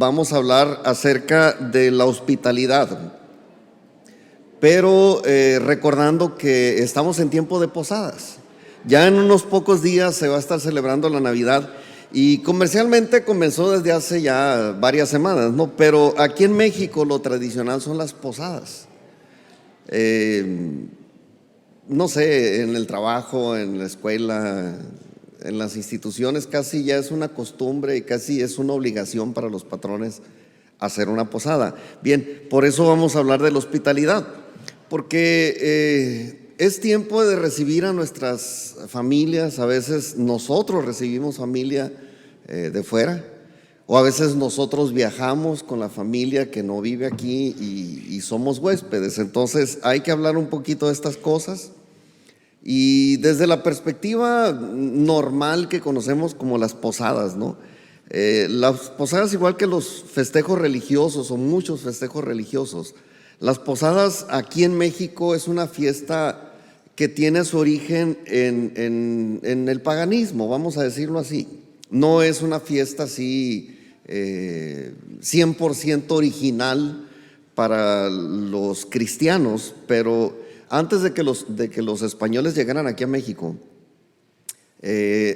vamos a hablar acerca de la hospitalidad, pero recordando que estamos en tiempo de posadas. Ya en unos pocos días se va a estar celebrando la Navidad y comercialmente comenzó desde hace ya varias semanas, ¿no? Pero aquí en México lo tradicional son las posadas. No sé, en el trabajo, en la escuela, en las instituciones casi ya es una costumbre y casi es una obligación para los patrones hacer una posada. Bien, por eso vamos a hablar de la hospitalidad, porque es tiempo de recibir a nuestras familias. A veces nosotros recibimos familia de fuera, o a veces nosotros viajamos con la familia que no vive aquí y somos huéspedes. Entonces hay que hablar un poquito de estas cosas. Y desde la perspectiva normal que conocemos como las posadas, ¿no? Las posadas, igual que los festejos religiosos o muchos festejos religiosos, las posadas aquí en México es una fiesta que tiene su origen en el paganismo, vamos a decirlo así. No es una fiesta así 100% original para los cristianos, pero antes de que los españoles llegaran aquí a México,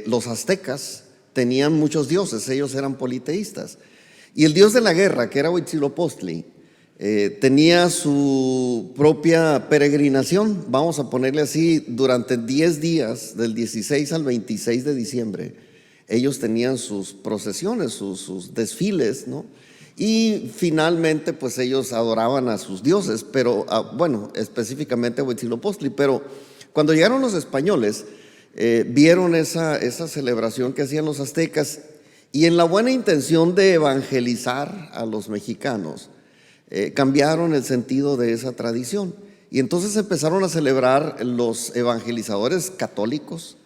los aztecas tenían muchos dioses, ellos eran politeístas. Y el dios de la guerra, que era Huitzilopochtli, tenía su propia peregrinación, vamos a ponerle así, durante 10 días, del 16 al 26 de diciembre. Ellos tenían sus procesiones, sus desfiles, ¿no? Y finalmente pues ellos adoraban a sus dioses, pero bueno, específicamente a Huitzilopochtli. Pero cuando llegaron los españoles, vieron esa celebración que hacían los aztecas, y en la buena intención de evangelizar a los mexicanos, cambiaron el sentido de esa tradición. Y entonces empezaron a celebrar los evangelizadores católicos,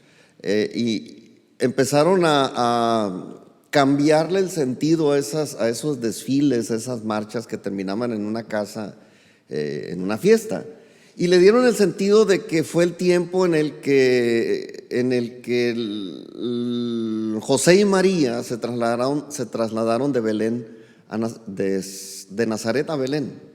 y empezaron a cambiarle el sentido a esos desfiles, a esas marchas que terminaban en una casa, en una fiesta. Y le dieron el sentido de que fue el tiempo en el que José y María se trasladaron de Belén, de Nazaret a Belén.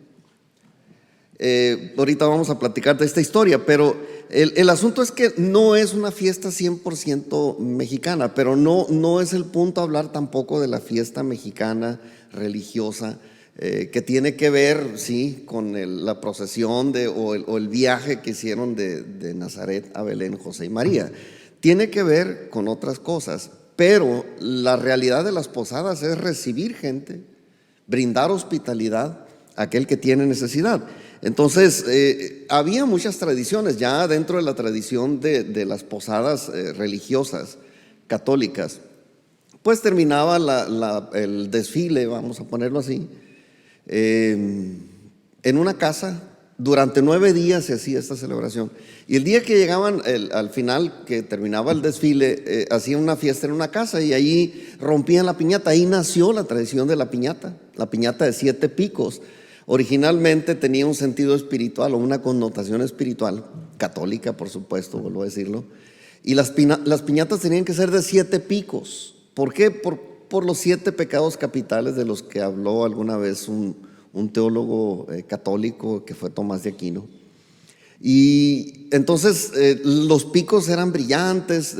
Ahorita vamos a platicar de esta historia, pero el asunto es que no es una fiesta 100% mexicana, pero no es el punto hablar tampoco de la fiesta mexicana religiosa, que tiene que ver, sí, con la procesión o el viaje que hicieron de Nazaret a Belén José y María. Tiene que ver con otras cosas, pero la realidad de las posadas es recibir gente, brindar hospitalidad a aquel que tiene necesidad. Entonces, había muchas tradiciones ya dentro de la tradición de las posadas religiosas católicas. Pues terminaba el desfile, vamos a ponerlo así, en una casa. Durante 9 días se hacía esta celebración. Y el día que llegaban, al final, que terminaba el desfile, hacían una fiesta en una casa y ahí rompían la piñata. Ahí nació la tradición de la piñata de 7 picos. Originalmente tenía un sentido espiritual o una connotación espiritual, católica por supuesto, vuelvo a decirlo. Y las piñatas tenían que ser de 7 picos. ¿Por qué? Por los 7 pecados capitales de los que habló alguna vez un teólogo católico que fue Tomás de Aquino. Y entonces los picos eran brillantes,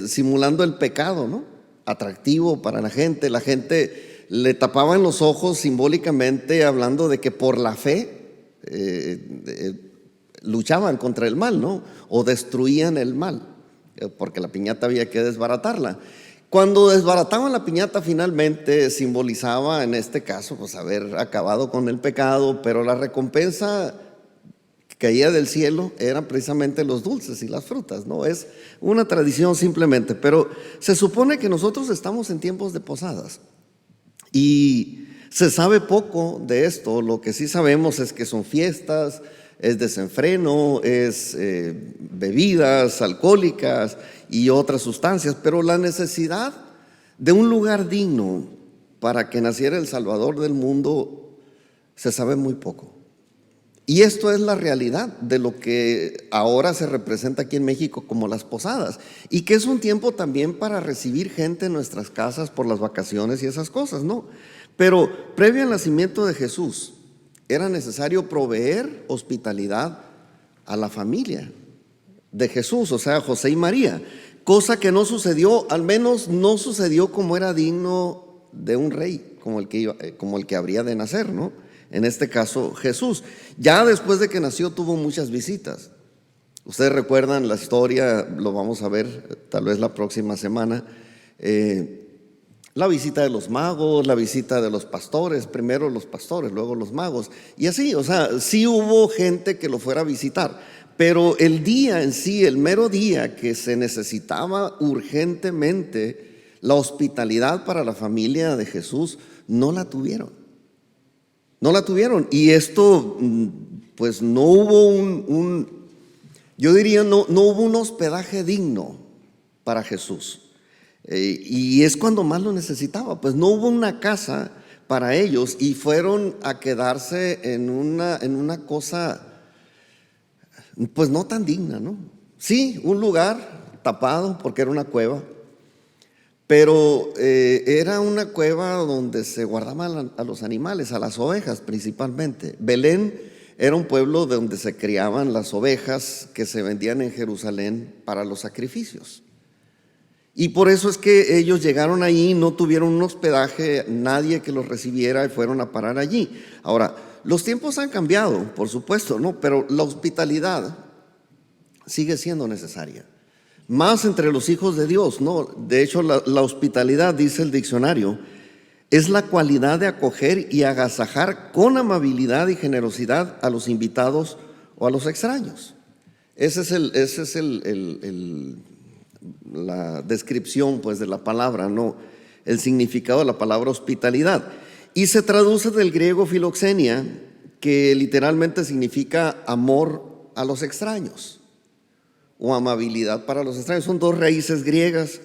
simulando el pecado, ¿no? Atractivo para la gente. La gente le tapaban los ojos simbólicamente, hablando de que por la fe luchaban contra el mal, ¿no? O destruían el mal, porque la piñata había que desbaratarla. Cuando desbarataban la piñata, finalmente simbolizaba, en este caso, pues haber acabado con el pecado, pero la recompensa que caía del cielo eran precisamente los dulces y las frutas, ¿no? Es una tradición simplemente, pero se supone que nosotros estamos en tiempos de posadas y se sabe poco de esto. Lo que sí sabemos es que son fiestas, es desenfreno, es bebidas alcohólicas y otras sustancias, pero la necesidad de un lugar digno para que naciera el Salvador del mundo se sabe muy poco. Y esto es la realidad de lo que ahora se representa aquí en México como las posadas, y que es un tiempo también para recibir gente en nuestras casas por las vacaciones y esas cosas, ¿no? Pero previo al nacimiento de Jesús, era necesario proveer hospitalidad a la familia de Jesús, o sea, José y María, cosa que no sucedió, al menos no sucedió como era digno de un rey, como el que habría de nacer, ¿no? En este caso, Jesús. Ya después de que nació tuvo muchas visitas. Ustedes recuerdan la historia, lo vamos a ver tal vez la próxima semana, la visita de los magos, la visita de los pastores, primero los pastores, luego los magos, y así, o sea, sí hubo gente que lo fuera a visitar, pero el día en sí, el mero día que se necesitaba urgentemente la hospitalidad para la familia de Jesús, no la tuvieron. No la tuvieron, y esto, pues no hubo yo diría, no hubo un hospedaje digno para Jesús. Y es cuando más lo necesitaba, pues no hubo una casa para ellos y fueron a quedarse en una cosa, pues no tan digna, ¿no? Sí, un lugar tapado porque era una cueva, pero era una cueva donde se guardaban a los animales, a las ovejas principalmente. Belén era un pueblo donde se criaban las ovejas que se vendían en Jerusalén para los sacrificios. Y por eso es que ellos llegaron allí, no tuvieron un hospedaje, nadie que los recibiera y fueron a parar allí. Ahora, los tiempos han cambiado, por supuesto, ¿no? Pero la hospitalidad sigue siendo necesaria. Más entre los hijos de Dios, ¿no? De hecho, la hospitalidad, dice el diccionario, es la cualidad de acoger y agasajar con amabilidad y generosidad a los invitados o a los extraños. Ese es la descripción, pues, de la palabra, no el significado de la palabra hospitalidad. Y se traduce del griego filoxenia, que literalmente significa amor a los extraños o amabilidad para los extraños. Son dos raíces griegas,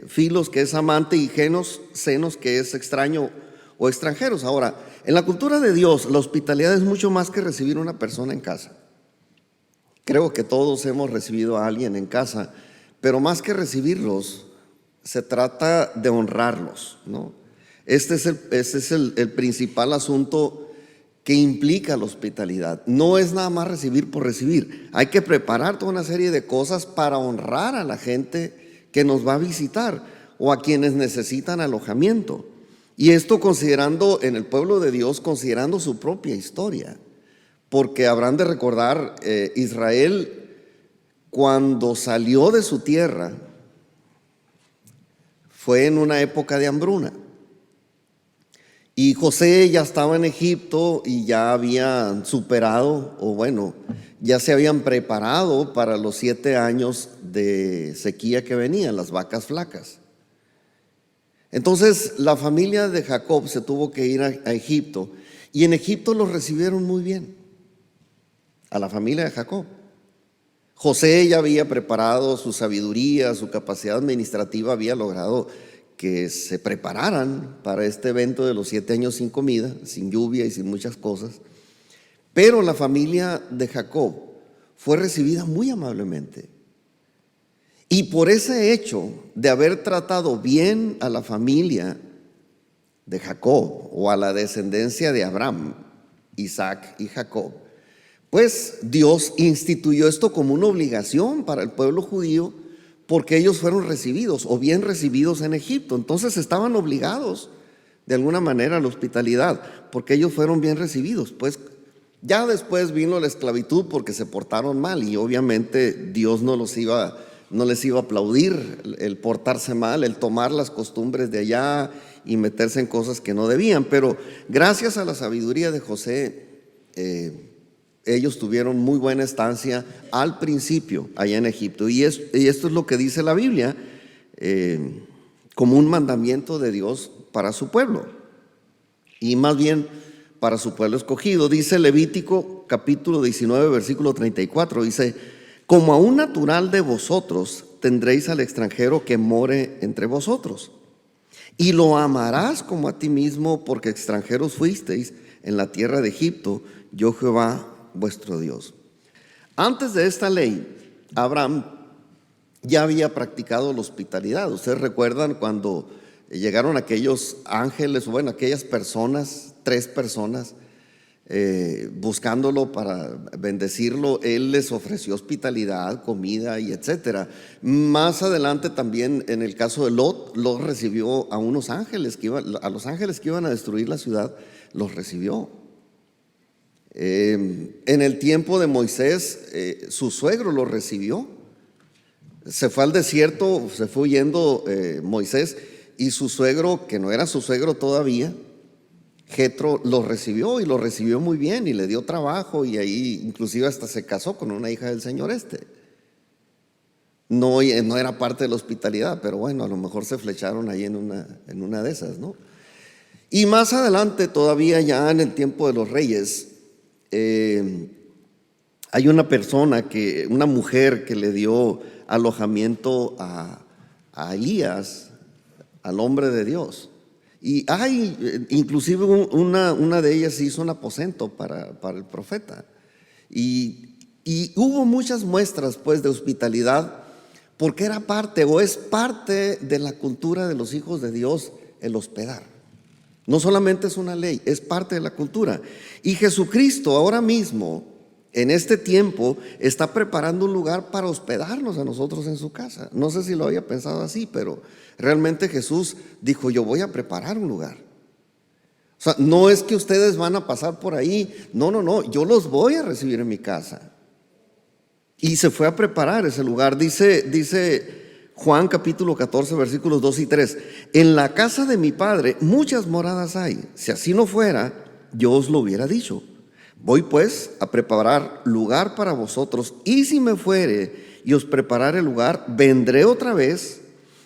filos, que es amante, y xenos, que es extraño o extranjeros. Ahora, en la cultura de Dios, la hospitalidad es mucho más que recibir a una persona en casa. Creo que todos hemos recibido a alguien en casa, pero más que recibirlos, se trata de honrarlos, ¿no? Este es el principal asunto que implica la hospitalidad. No es nada más recibir por recibir. Hay que preparar toda una serie de cosas para honrar a la gente que nos va a visitar o a quienes necesitan alojamiento. Y esto considerando, en el pueblo de Dios, considerando su propia historia. Porque habrán de recordar, Israel, cuando salió de su tierra, fue en una época de hambruna. Y José ya estaba en Egipto y ya habían superado, o bueno, ya se habían preparado para los 7 años de sequía que venían, las vacas flacas. Entonces la familia de Jacob se tuvo que ir a Egipto, y en Egipto los recibieron muy bien, a la familia de Jacob. José ya había preparado su sabiduría, su capacidad administrativa, había logrado que se prepararan para este evento de los 7 años sin comida, sin lluvia y sin muchas cosas. Pero la familia de Jacob fue recibida muy amablemente. Y por ese hecho de haber tratado bien a la familia de Jacob, o a la descendencia de Abraham, Isaac y Jacob, pues Dios instituyó esto como una obligación para el pueblo judío, porque ellos fueron recibidos o bien recibidos en Egipto. Entonces estaban obligados de alguna manera a la hospitalidad, porque ellos fueron bien recibidos. Pues ya después vino la esclavitud porque se portaron mal, y obviamente Dios no les iba a aplaudir el portarse mal, el tomar las costumbres de allá y meterse en cosas que no debían. Pero gracias a la sabiduría de José, ellos tuvieron muy buena estancia al principio allá en Egipto. Y esto es lo que dice la Biblia, como un mandamiento de Dios para su pueblo, y más bien para su pueblo escogido. Dice Levítico capítulo 19 versículo 34, dice: como a un natural de vosotros tendréis al extranjero que more entre vosotros, y lo amarás como a ti mismo, porque extranjeros fuisteis en la tierra de Egipto, yo Jehová vuestro Dios. Antes de esta ley, Abraham ya había practicado la hospitalidad. Ustedes recuerdan cuando llegaron aquellos ángeles, bueno, aquellas personas, 3 personas, buscándolo para bendecirlo. Él les ofreció hospitalidad, comida y etcétera. Más adelante también, en el caso de Lot recibió a unos ángeles a los ángeles que iban a destruir la ciudad, los recibió. En el tiempo de Moisés, su suegro lo recibió. Se fue al desierto, se fue huyendo Moisés, y su suegro, que no era su suegro todavía, Jetro, lo recibió, y lo recibió muy bien y le dio trabajo, y ahí inclusive hasta se casó con una hija del señor este. No era parte de la hospitalidad, pero bueno, a lo mejor se flecharon ahí en una de esas, ¿no? Y más adelante, todavía ya en el tiempo de los reyes, hay una mujer que le dio alojamiento a Elías, al hombre de Dios. Y inclusive una de ellas hizo un aposento para el profeta. Y hubo muchas muestras pues de hospitalidad, porque era parte o es parte de la cultura de los hijos de Dios el hospedar. No solamente es una ley, es parte de la cultura. Y Jesucristo ahora mismo, en este tiempo, está preparando un lugar para hospedarnos a nosotros en su casa. No sé si lo había pensado así, pero realmente Jesús dijo: yo voy a preparar un lugar. O sea, no es que ustedes van a pasar por ahí, no, yo los voy a recibir en mi casa. Y se fue a preparar ese lugar. Dice Juan capítulo 14 versículos 2 y 3: en la casa de mi Padre muchas moradas hay. Si así no fuera, yo os lo hubiera dicho. Voy pues a preparar lugar para vosotros, y si me fuere y os preparare el lugar, vendré otra vez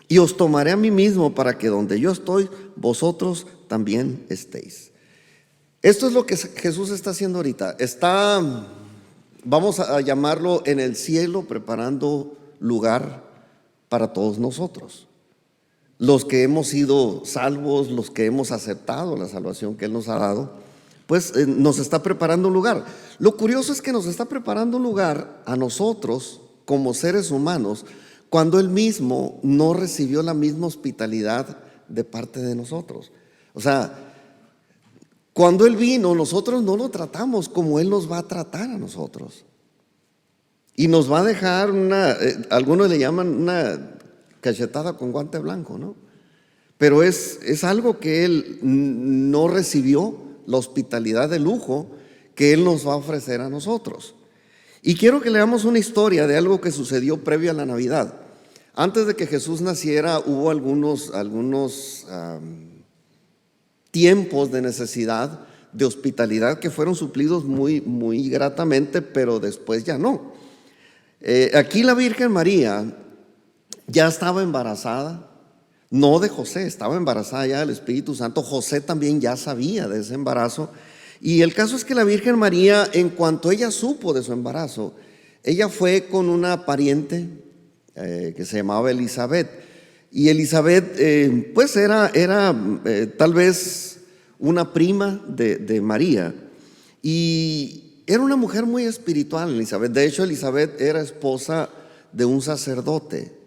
y os tomaré a mí mismo, para que donde yo estoy, vosotros también estéis. Esto es lo que Jesús está haciendo ahorita. Vamos a llamarlo, en el cielo, preparando lugar para todos nosotros, los que hemos sido salvos, los que hemos aceptado la salvación que Él nos ha dado. Pues nos está preparando un lugar. Lo curioso es que nos está preparando un lugar a nosotros como seres humanos, cuando Él mismo no recibió la misma hospitalidad de parte de nosotros. O sea, cuando Él vino, nosotros no lo tratamos como Él nos va a tratar a nosotros. Y nos va a dejar algunos le llaman una cachetada con guante blanco, ¿no? Pero es algo que Él no recibió, la hospitalidad de lujo que Él nos va a ofrecer a nosotros. Y quiero que leamos una historia de algo que sucedió previo a la Navidad. Antes de que Jesús naciera, hubo algunos tiempos de necesidad de hospitalidad que fueron suplidos muy, muy gratamente, pero después ya no. Aquí la Virgen María ya estaba embarazada. No de José, estaba embarazada ya del Espíritu Santo. José también ya sabía de ese embarazo. Y el caso es que la Virgen María, en cuanto ella supo de su embarazo, ella fue con una pariente que se llamaba Elizabeth. Y Elizabeth pues era tal vez una prima de María. Y era una mujer muy espiritual, Elizabeth. De hecho, Elizabeth era esposa de un sacerdote,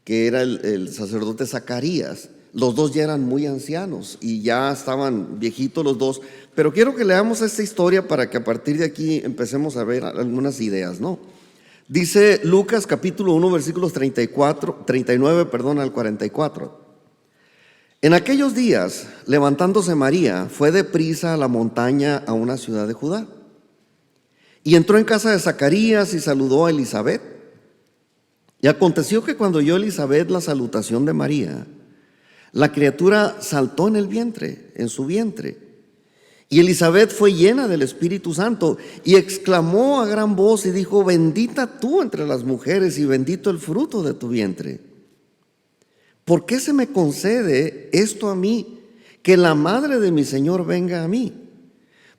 que era el sacerdote Zacarías. Los dos ya eran muy ancianos y ya estaban viejitos los dos. Pero quiero que leamos esta historia para que a partir de aquí empecemos a ver algunas ideas, ¿no? Dice Lucas capítulo 1 versículos 39 al 44. En aquellos días, levantándose María, fue deprisa a la montaña, a una ciudad de Judá, y entró en casa de Zacarías y saludó a Elizabeth. Y aconteció que cuando oyó Elizabeth la salutación de María, la criatura saltó en su vientre. Y Elizabeth fue llena del Espíritu Santo y exclamó a gran voz y dijo: bendita tú entre las mujeres y bendito el fruto de tu vientre. ¿Por qué se me concede esto a mí, que la madre de mi Señor venga a mí?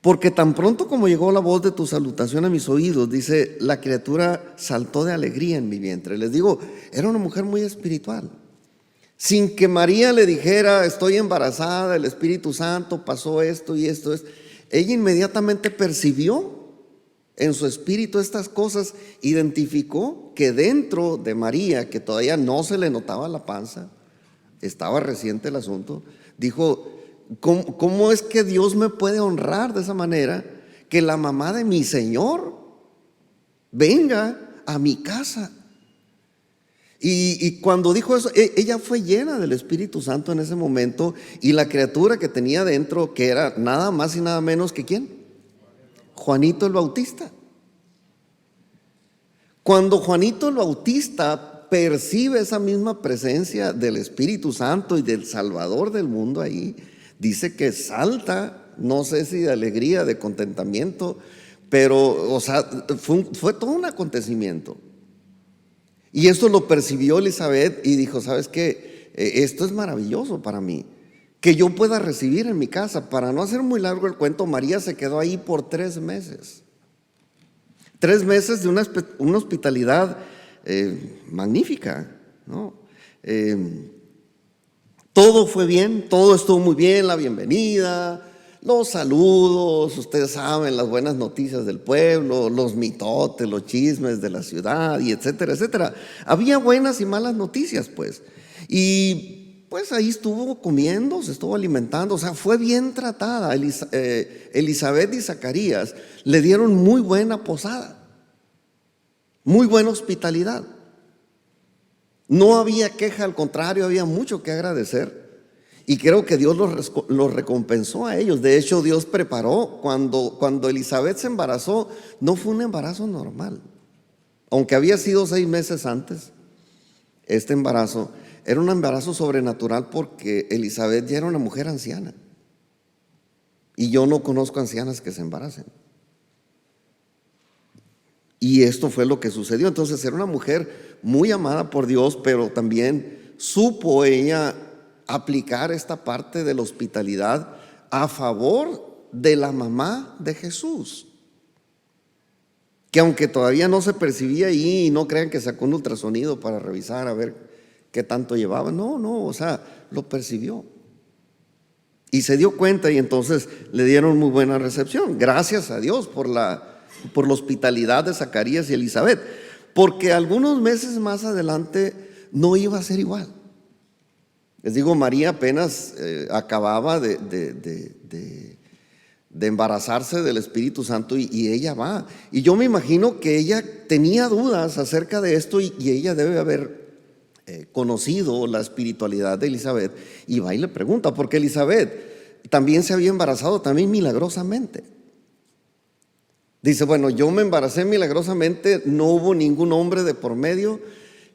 Porque tan pronto como llegó la voz de tu salutación a mis oídos, dice, la criatura saltó de alegría en mi vientre. Les digo, era una mujer muy espiritual. Sin que María le dijera: estoy embarazada, el Espíritu Santo, pasó esto y esto. Ella inmediatamente percibió en su espíritu estas cosas, identificó que dentro de María, que todavía no se le notaba la panza, estaba reciente el asunto, dijo, ¿cómo es que Dios me puede honrar de esa manera? Que la mamá de mi Señor venga a mi casa. Y cuando dijo eso, ella fue llena del Espíritu Santo en ese momento, y la criatura que tenía dentro, que era nada más y nada menos que ¿quién? Juanito el Bautista. Cuando Juanito el Bautista percibe esa misma presencia del Espíritu Santo y del Salvador del mundo ahí, dice que salta, no sé si de alegría, de contentamiento, pero, o sea, fue todo un acontecimiento. Y esto lo percibió Elizabeth y dijo, ¿sabes qué? Esto es maravilloso para mí, que yo pueda recibir en mi casa. Para no hacer muy largo el cuento, María se quedó ahí por 3 meses. 3 meses de una hospitalidad magnífica, ¿no? Todo fue bien, todo estuvo muy bien, la bienvenida, los saludos, ustedes saben, las buenas noticias del pueblo, los mitotes, los chismes de la ciudad, y etcétera, etcétera. Había buenas y malas noticias, pues. Y pues ahí estuvo comiendo, se estuvo alimentando, o sea, fue bien tratada. Elizabeth y Zacarías le dieron muy buena posada, muy buena hospitalidad. No había queja, al contrario, había mucho que agradecer. Y creo que Dios los recompensó a ellos. De hecho, Dios preparó, cuando Elizabeth se embarazó, no fue un embarazo normal. Aunque había sido 6 meses antes, este embarazo era un embarazo sobrenatural, porque Elizabeth ya era una mujer anciana. Y yo no conozco ancianas que se embaracen. Y esto fue lo que sucedió. Entonces era una mujer muy amada por Dios, pero también supo ella aplicar esta parte de la hospitalidad a favor de la mamá de Jesús, que aunque todavía no se percibía ahí, y no crean que sacó un ultrasonido para revisar a ver qué tanto llevaba, no, o sea, lo percibió y se dio cuenta, y entonces le dieron muy buena recepción. Gracias a Dios por la hospitalidad de Zacarías y Elizabeth, porque algunos meses más adelante no iba a ser igual. Les digo, María apenas acababa de embarazarse del Espíritu Santo, y ella va. Y yo me imagino que ella tenía dudas acerca de esto, y ella debe haber conocido la espiritualidad de Elizabeth, y va y le pregunta, porque Elizabeth también se había embarazado, también milagrosamente. Dice, bueno, yo me embaracé milagrosamente, no hubo ningún hombre de por medio.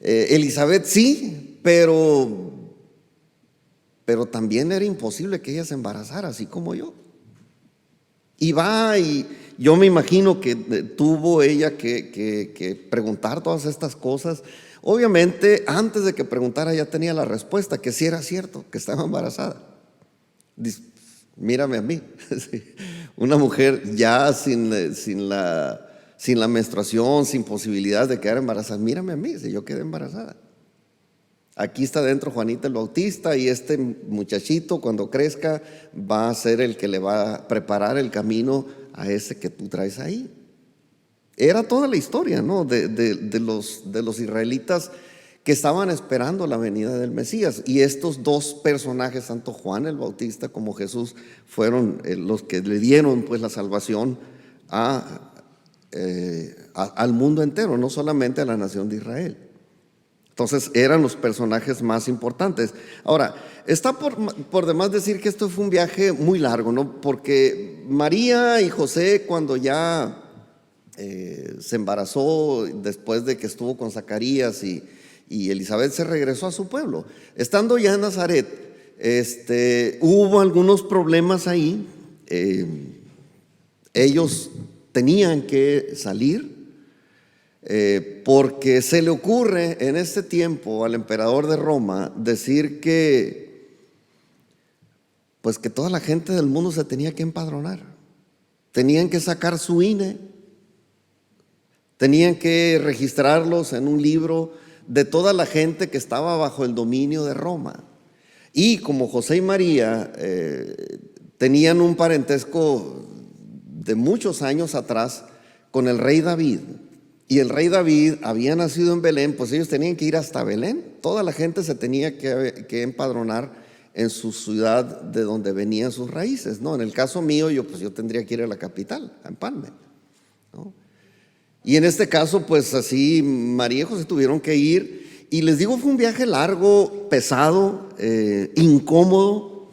Elizabeth sí, pero también era imposible que ella se embarazara, así como yo. Y va, y yo me imagino que tuvo ella que preguntar todas estas cosas. Obviamente, antes de que preguntara ya tenía la respuesta, que sí era cierto, que estaba embarazada. Dice, mírame a mí, una mujer ya sin la menstruación, sin posibilidad de quedar embarazada. Mírame a mí, si yo quedé embarazada. Aquí está dentro Juanita el Bautista, y este muchachito cuando crezca va a ser el que le va a preparar el camino a ese que tú traes ahí. Era toda la historia, ¿no? de los israelitas que estaban esperando la venida del Mesías. Y estos dos personajes, tanto Juan el Bautista como Jesús, fueron los que le dieron pues la salvación al mundo entero, no solamente a la nación de Israel. Entonces eran los personajes más importantes. Ahora, está por demás decir que esto fue un viaje muy largo, ¿no? Porque María y José, cuando ya se embarazó, después de que estuvo con Zacarías y Elizabeth, se regresó a su pueblo. Estando ya en Nazaret, hubo algunos problemas ahí. Ellos tenían que salir. Porque se le ocurre en este tiempo al emperador de Roma decir pues que toda la gente del mundo se tenía que empadronar, tenían que sacar su INE, tenían que registrarlos en un libro de toda la gente que estaba bajo el dominio de Roma. Y como José y María tenían un parentesco de muchos años atrás con el rey David, y el rey David había nacido en Belén, pues ellos tenían que ir hasta Belén. Toda la gente se tenía que empadronar en su ciudad de donde venían sus raíces, ¿no? En el caso mío, yo tendría que ir a la capital, a Empalme, ¿no? Y en este caso, pues así María y José tuvieron que ir. Y les digo, fue un viaje largo, pesado, incómodo.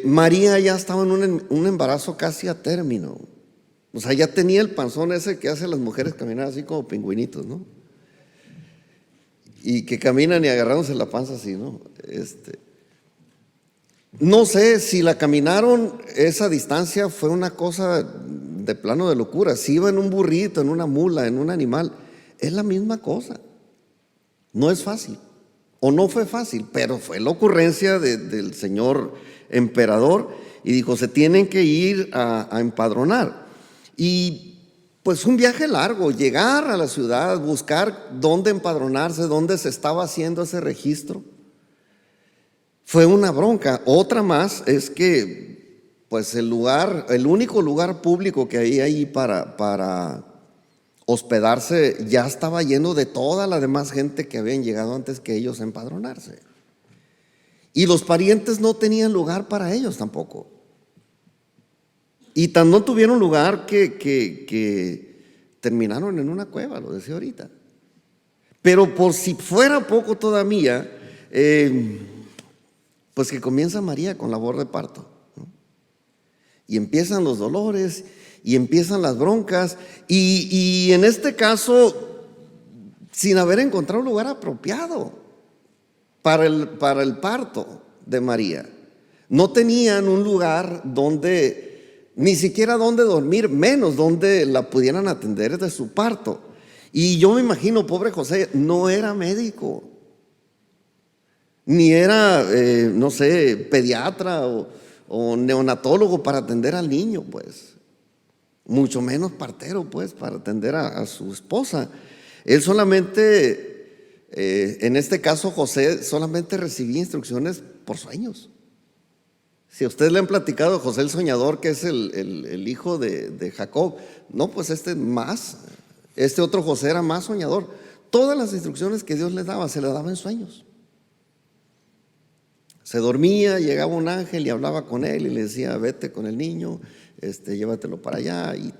María ya estaba en un embarazo casi a término. O sea, ya tenía el panzón ese que hace a las mujeres caminar así como pingüinitos, ¿no? Y que caminan y agarrándose la panza así, ¿no? No sé si la caminaron esa distancia, fue una cosa de plano de locura. Si iba en un burrito, en una mula, en un animal, es la misma cosa. No es fácil, o no fue fácil, pero fue la ocurrencia del señor emperador y dijo, se tienen que ir a empadronar. Y pues un viaje largo, llegar a la ciudad, buscar dónde empadronarse, dónde se estaba haciendo ese registro. Fue una bronca. Otra más es que pues el único lugar público que había ahí para hospedarse ya estaba lleno de toda la demás gente que habían llegado antes que ellos a empadronarse. Y los parientes no tenían lugar para ellos tampoco. Y tan no tuvieron lugar que terminaron en una cueva, lo decía ahorita. Pero por si fuera poco todavía, pues que comienza María con labor de parto, ¿no? Y empiezan los dolores y empiezan las broncas y en este caso sin haber encontrado un lugar apropiado para el parto de María. No tenían un lugar donde, ni siquiera donde dormir, menos donde la pudieran atender de su parto. Y yo me imagino, pobre José, no era médico, ni era, no sé, pediatra o neonatólogo para atender al niño, pues. Mucho menos partero, pues, para atender a su esposa. Él solamente, en este caso José, solamente recibía instrucciones por sueños. Si a ustedes le han platicado a José el soñador, que es el hijo de Jacob, no, pues este otro José era más soñador. Todas las instrucciones que Dios le daba, se le daba en sueños. Se dormía, llegaba un ángel y hablaba con él y le decía, vete con el niño, llévatelo para allá y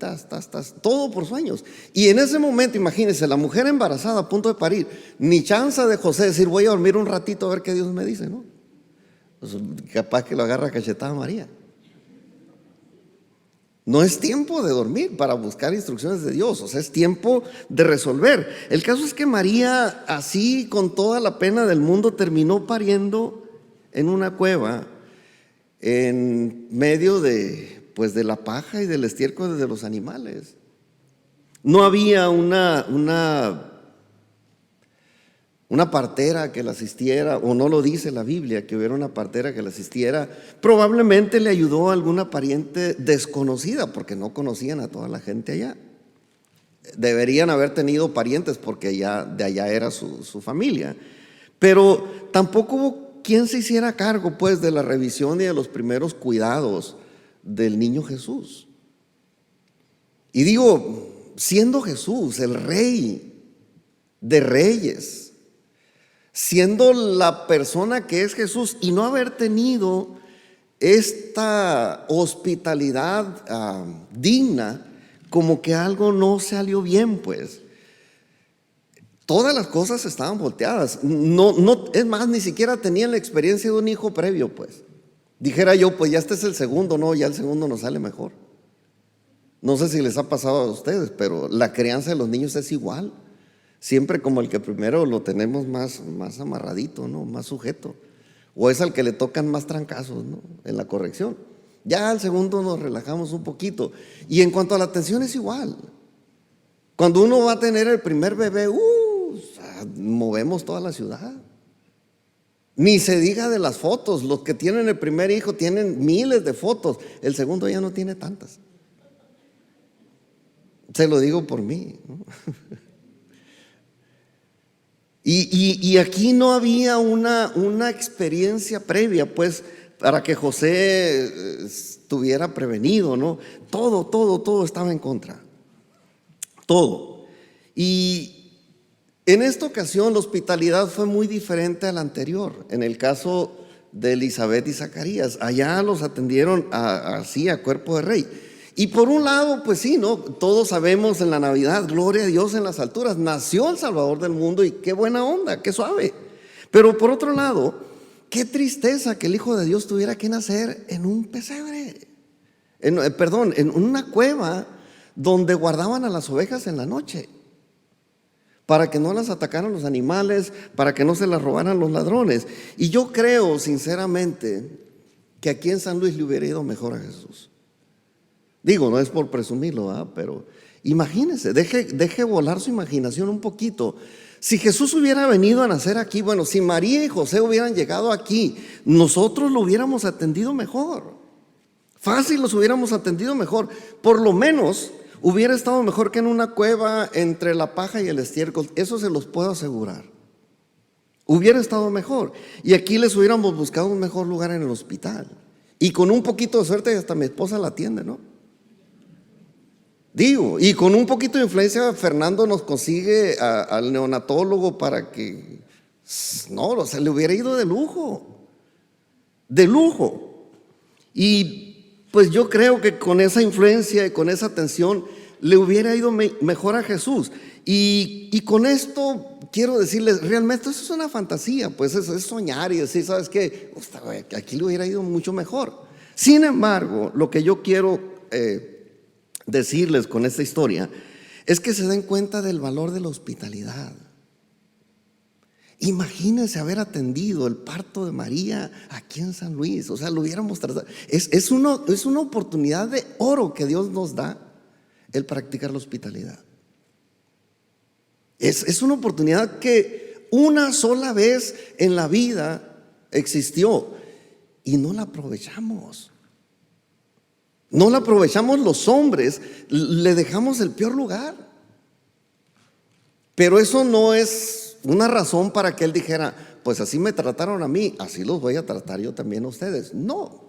todo por sueños. Y en ese momento, imagínense, la mujer embarazada a punto de parir, ni chance de José decir, voy a dormir un ratito a ver qué Dios me dice, ¿no? Pues capaz que lo agarra cachetada María. No es tiempo de dormir para buscar instrucciones de Dios, o sea, es tiempo de resolver. El caso es que María, así con toda la pena del mundo, terminó pariendo en una cueva, en medio de la paja y del estiércol de los animales. No había una partera que la asistiera, o no lo dice la Biblia, que hubiera una partera que la asistiera. Probablemente le ayudó a alguna pariente desconocida, porque no conocían a toda la gente allá. Deberían haber tenido parientes, porque ya de allá era su familia. Pero tampoco hubo quien se hiciera cargo, pues, de la revisión y de los primeros cuidados del niño Jesús. Y digo, siendo Jesús el Rey de Reyes, siendo la persona que es Jesús, y no haber tenido esta hospitalidad digna, como que algo no salió bien, pues. Todas las cosas estaban volteadas. No, es más, ni siquiera tenían la experiencia de un hijo previo, pues. Dijera yo, pues ya este es el segundo, no, ya el segundo nos sale mejor. No sé si les ha pasado a ustedes, pero la crianza de los niños es igual. Siempre como el que primero lo tenemos más amarradito, ¿no? Más sujeto. O es al que le tocan más trancazos, ¿no? En la corrección. Ya al segundo nos relajamos un poquito. Y en cuanto a la atención es igual. Cuando uno va a tener el primer bebé, movemos toda la ciudad. Ni se diga de las fotos. Los que tienen el primer hijo tienen miles de fotos. El segundo ya no tiene tantas. Se lo digo por mí, ¿no? Y aquí no había una experiencia previa, pues, para que José estuviera prevenido, ¿no? Todo estaba en contra. Todo. Y en esta ocasión la hospitalidad fue muy diferente a la anterior. En el caso de Elizabeth y Zacarías, allá los atendieron así a cuerpo de rey. Y por un lado, pues sí, ¿no? Todos sabemos en la Navidad, gloria a Dios en las alturas, nació el Salvador del mundo y qué buena onda, qué suave. Pero por otro lado, qué tristeza que el Hijo de Dios tuviera que nacer en un pesebre, en una cueva donde guardaban a las ovejas en la noche, para que no las atacaran los animales, para que no se las robaran los ladrones. Y yo creo sinceramente que aquí en San Luis le hubiera ido mejor a Jesús. Digo, no es por presumirlo, ¿verdad? Pero imagínense, deje volar su imaginación un poquito. Si Jesús hubiera venido a nacer aquí, bueno, si María y José hubieran llegado aquí, nosotros lo hubiéramos atendido mejor. Fácil los hubiéramos atendido mejor. Por lo menos hubiera estado mejor que en una cueva entre la paja y el estiércol. Eso se los puedo asegurar. Hubiera estado mejor. Y aquí les hubiéramos buscado un mejor lugar en el hospital. Y con un poquito de suerte hasta mi esposa la atiende, ¿no? Digo, y con un poquito de influencia Fernando nos consigue al neonatólogo para que, no, o sea, le hubiera ido de lujo, de lujo. Y pues yo creo que con esa influencia y con esa atención le hubiera ido mejor a Jesús. Y con esto quiero decirles, realmente eso es una fantasía, pues es soñar y decir, ¿sabes qué? Aquí le hubiera ido mucho mejor. Sin embargo, lo que yo quiero decirles con esta historia es que se den cuenta del valor de la hospitalidad. Imagínense haber atendido el parto de María aquí en San Luis, o sea, lo hubiéramos tratado. Es una oportunidad de oro que Dios nos da el practicar la hospitalidad. Es una oportunidad que una sola vez en la vida existió y no la aprovechamos. No la aprovechamos los hombres, le dejamos el peor lugar. Pero eso no es una razón para que él dijera, pues así me trataron a mí, así los voy a tratar yo también a ustedes. No.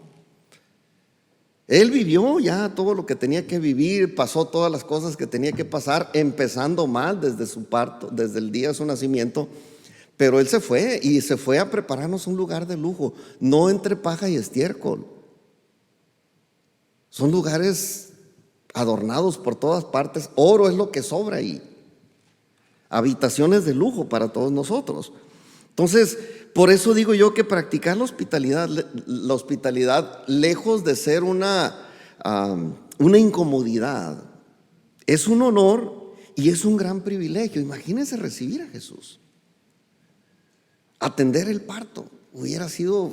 Él vivió ya todo lo que tenía que vivir, pasó todas las cosas que tenía que pasar, empezando mal desde su parto, desde el día de su nacimiento. Pero él se fue a prepararnos un lugar de lujo, no entre paja y estiércol. Son lugares adornados por todas partes, oro es lo que sobra ahí. Habitaciones de lujo para todos nosotros. Entonces, por eso digo yo que practicar la hospitalidad, lejos de ser una incomodidad, es un honor y es un gran privilegio. Imagínense recibir a Jesús. Atender el parto hubiera sido,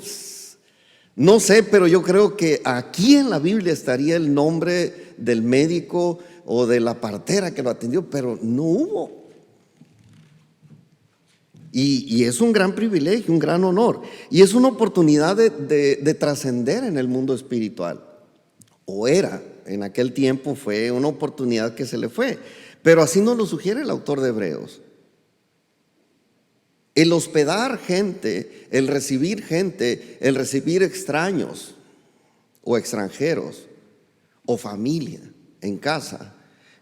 no sé, pero yo creo que aquí en la Biblia estaría el nombre del médico o de la partera que lo atendió, pero no hubo. Y es un gran privilegio, un gran honor. Y es una oportunidad de trascender en el mundo espiritual. O era, en aquel tiempo fue una oportunidad que se le fue. Pero así nos lo sugiere el autor de Hebreos. El hospedar gente, el recibir extraños o extranjeros o familia en casa,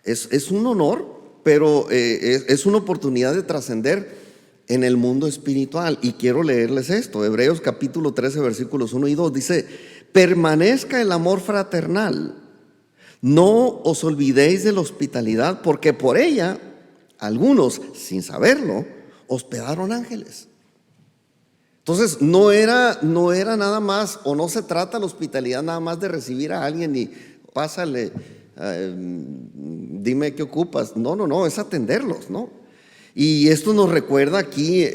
es un honor, pero es una oportunidad de trascender en el mundo espiritual. Y quiero leerles esto, Hebreos capítulo 13 versículos 1 y 2, dice: permanezca el amor fraternal, no os olvidéis de la hospitalidad, porque por ella algunos, sin saberlo, hospedaron ángeles. Entonces no era nada más, o no se trata la hospitalidad nada más de recibir a alguien y pásale, dime qué ocupas. No, es atenderlos, ¿no? Y esto nos recuerda aquí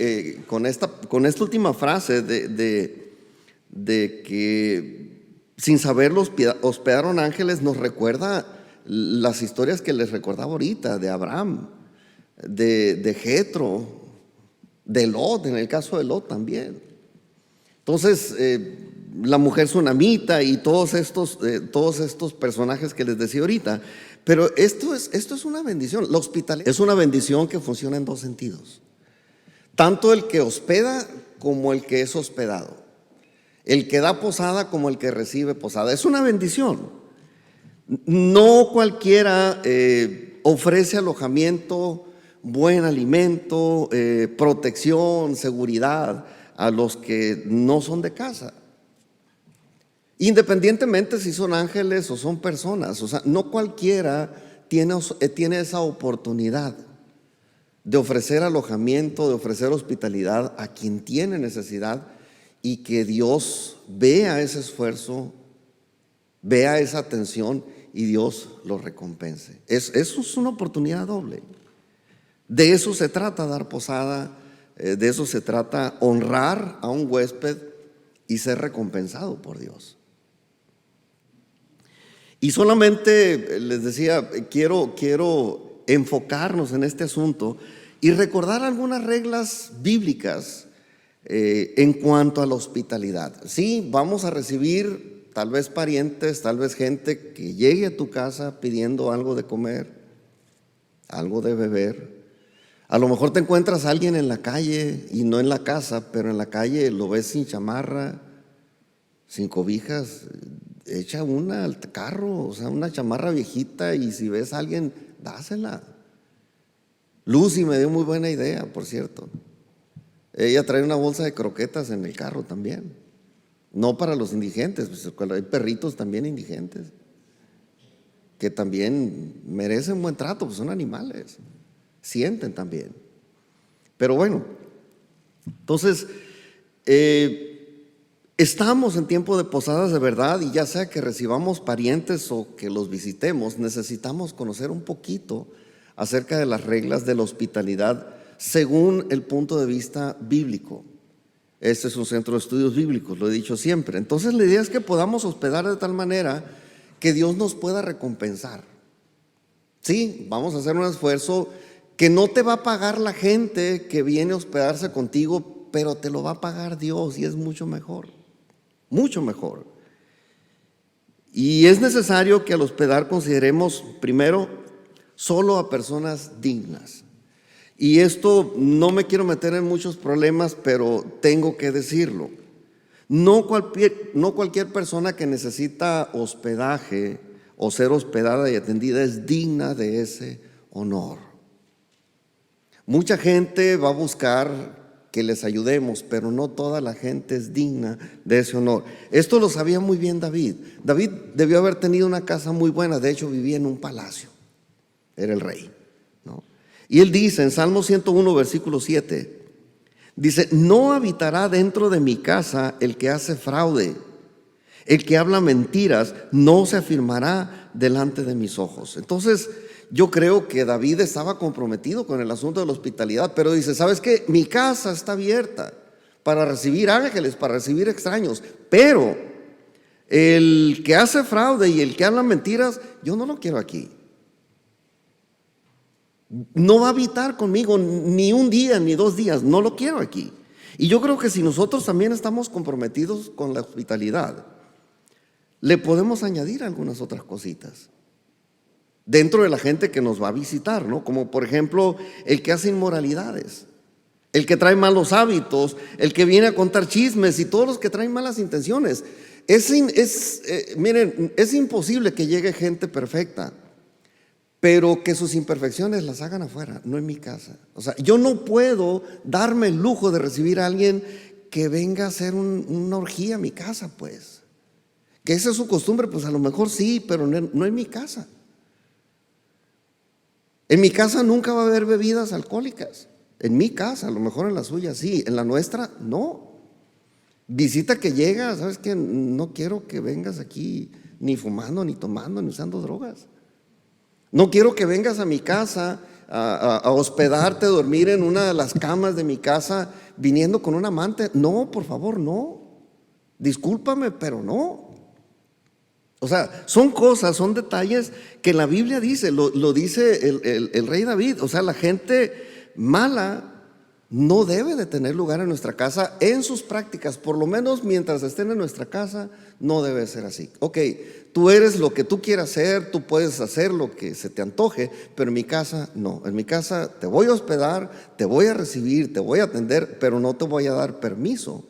con esta última frase de que sin saberlo hospedaron ángeles, nos recuerda las historias que les recordaba ahorita de Abraham, de Jetro, de Lot, en el caso de Lot también. Entonces la mujer sunamita y todos estos personajes que les decía ahorita. Pero esto es una bendición. La hospitalidad es una bendición que funciona en dos sentidos: tanto el que hospeda como el que es hospedado, el que da posada como el que recibe posada. Es una bendición. No cualquiera ofrece alojamiento buen alimento, protección, seguridad a los que no son de casa. Independientemente si son ángeles o son personas, o sea, no cualquiera tiene esa oportunidad de ofrecer alojamiento, de ofrecer hospitalidad a quien tiene necesidad, y que Dios vea ese esfuerzo, vea esa atención y Dios lo recompense. Eso es una oportunidad doble. De eso se trata dar posada, de eso se trata honrar a un huésped y ser recompensado por Dios. Y solamente les decía, quiero enfocarnos en este asunto y recordar algunas reglas bíblicas en cuanto a la hospitalidad. Sí, vamos a recibir tal vez parientes, tal vez gente que llegue a tu casa pidiendo algo de comer, algo de beber. A lo mejor te encuentras a alguien en la calle y no en la casa, pero en la calle lo ves sin chamarra, sin cobijas. Echa una al carro, o sea, una chamarra viejita, y si ves a alguien, dásela. Lucy me dio muy buena idea, por cierto. Ella trae una bolsa de croquetas en el carro también. No para los indigentes, pues hay perritos también indigentes que también merecen buen trato, pues son animales, sienten también. Pero bueno, entonces estamos en tiempo de posadas de verdad, y ya sea que recibamos parientes o que los visitemos, necesitamos conocer un poquito acerca de las reglas de la hospitalidad según el punto de vista bíblico. Este es un centro de estudios bíblicos, lo he dicho siempre. Entonces la idea es que podamos hospedar de tal manera que Dios nos pueda recompensar. Sí, vamos a hacer un esfuerzo que no te va a pagar la gente que viene a hospedarse contigo, pero te lo va a pagar Dios, y es mucho mejor, mucho mejor. Y es necesario que al hospedar consideremos primero solo a personas dignas. Y esto no me quiero meter en muchos problemas, pero tengo que decirlo. No cualquier persona que necesita hospedaje o ser hospedada y atendida es digna de ese honor. Mucha gente va a buscar que les ayudemos, pero no toda la gente es digna de ese honor. Esto lo sabía muy bien David. David debió haber tenido una casa muy buena, de hecho vivía en un palacio, era el rey, ¿no? Y él dice en Salmo 101, versículo 7, dice: no habitará dentro de mi casa el que hace fraude, el que habla mentiras no se afirmará delante de mis ojos. Entonces yo creo que David estaba comprometido con el asunto de la hospitalidad, pero dice: ¿sabes qué? Mi casa está abierta para recibir ángeles, para recibir extraños, pero el que hace fraude y el que habla mentiras, yo no lo quiero aquí. No va a habitar conmigo ni un día ni 2 días, no lo quiero aquí. Y yo creo que si nosotros también estamos comprometidos con la hospitalidad, le podemos añadir algunas otras cositas dentro de la gente que nos va a visitar, ¿no? Como por ejemplo el que hace inmoralidades, el que trae malos hábitos, el que viene a contar chismes, y todos los que traen malas intenciones. Miren, es imposible que llegue gente perfecta, pero que sus imperfecciones las hagan afuera, no en mi casa. O sea, yo no puedo darme el lujo de recibir a alguien que venga a hacer una orgía a mi casa, pues. Que esa es su costumbre, pues a lo mejor sí, pero no en mi casa. En mi casa nunca va a haber bebidas alcohólicas. En mi casa, a lo mejor en la suya sí, en la nuestra no. Visita que llega, ¿sabes qué? No quiero que vengas aquí ni fumando, ni tomando, ni usando drogas. No quiero que vengas a mi casa a hospedarte, a dormir en una de las camas de mi casa viniendo con un amante. No, por favor, no. Discúlpame, pero no. O sea, son cosas, son detalles que la Biblia dice, lo dice el rey David. O sea, la gente mala no debe de tener lugar en nuestra casa en sus prácticas, por lo menos mientras estén en nuestra casa, no debe ser así. Ok, tú eres lo que tú quieras ser, tú puedes hacer lo que se te antoje, pero en mi casa no. En mi casa te voy a hospedar, te voy a recibir, te voy a atender, pero no te voy a dar permiso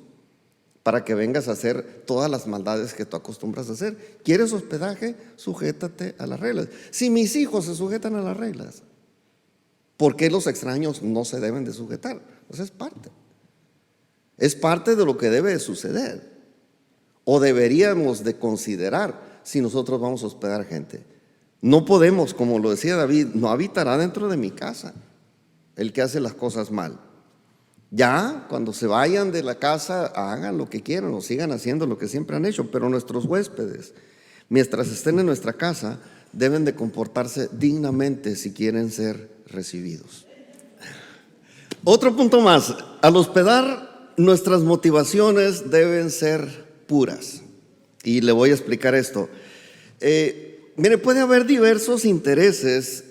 para que vengas a hacer todas las maldades que tú acostumbras a hacer. ¿Quieres hospedaje? Sujétate a las reglas. Si mis hijos se sujetan a las reglas, ¿Por qué los extraños no se deben de sujetar? Pues es parte de lo que debe de suceder, o deberíamos de considerar si nosotros vamos a hospedar gente. No podemos, como lo decía David, no habitará dentro de mi casa el que hace las cosas mal. Ya, cuando se vayan de la casa, hagan lo que quieran o sigan haciendo lo que siempre han hecho, pero nuestros huéspedes, mientras estén en nuestra casa, deben de comportarse dignamente si quieren ser recibidos. Otro punto más, al hospedar, nuestras motivaciones deben ser puras. Y le voy a explicar esto. Mire, puede haber diversos intereses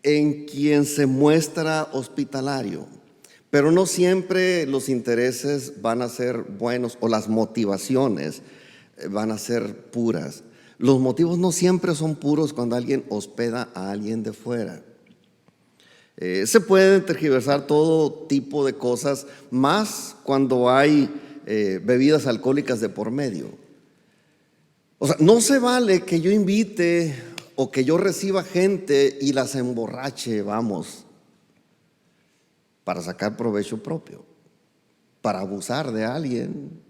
en quien se muestra hospitalario, pero no siempre los intereses van a ser buenos o las motivaciones van a ser puras. Los motivos no siempre son puros cuando alguien hospeda a alguien de fuera. Se pueden tergiversar todo tipo de cosas, más cuando hay bebidas alcohólicas de por medio. O sea, no se vale que yo invite o que yo reciba gente y las emborrache, vamos, para sacar provecho propio, para abusar de alguien,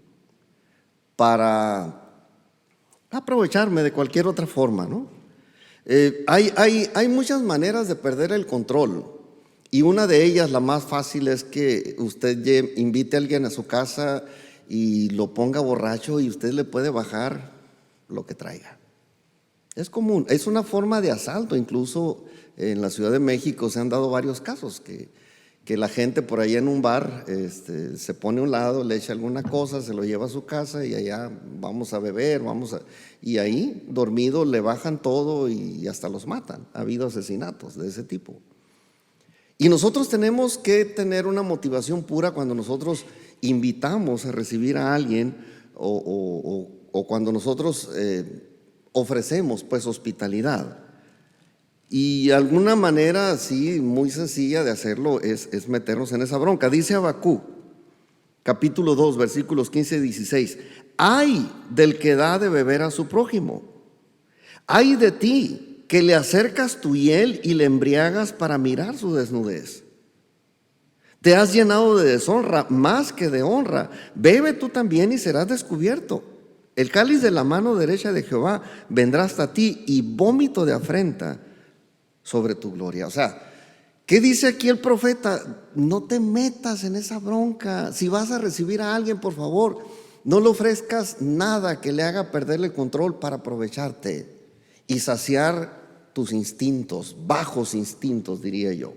para aprovecharme de cualquier otra forma, ¿no? Hay muchas maneras de perder el control, y una de ellas, la más fácil, es que usted invite a alguien a su casa y lo ponga borracho y usted le puede bajar lo que traiga. Es común, es una forma de asalto. Incluso en la Ciudad de México se han dado varios casos que la gente por ahí en un bar se pone a un lado, le echa alguna cosa, se lo lleva a su casa y allá vamos a beber, y ahí dormido le bajan todo y hasta los matan. Ha habido asesinatos de ese tipo. Y nosotros tenemos que tener una motivación pura cuando nosotros invitamos a recibir a alguien o cuando nosotros ofrecemos pues hospitalidad. Y alguna manera así muy sencilla de hacerlo es meternos en esa bronca. Dice Habacuc, capítulo 2, versículos 15 y 16: ay del que da de beber a su prójimo, ay de ti que le acercas tu hiel y le embriagas para mirar su desnudez. Te has llenado de deshonra más que de honra. Bebe tú también y serás descubierto. El cáliz de la mano derecha de Jehová vendrá hasta ti, y vómito de afrenta sobre tu gloria. O sea, ¿qué dice aquí el profeta? No te metas en esa bronca. Si vas a recibir a alguien, por favor, no le ofrezcas nada que le haga perder el control para aprovecharte y saciar tus instintos, bajos instintos, diría yo.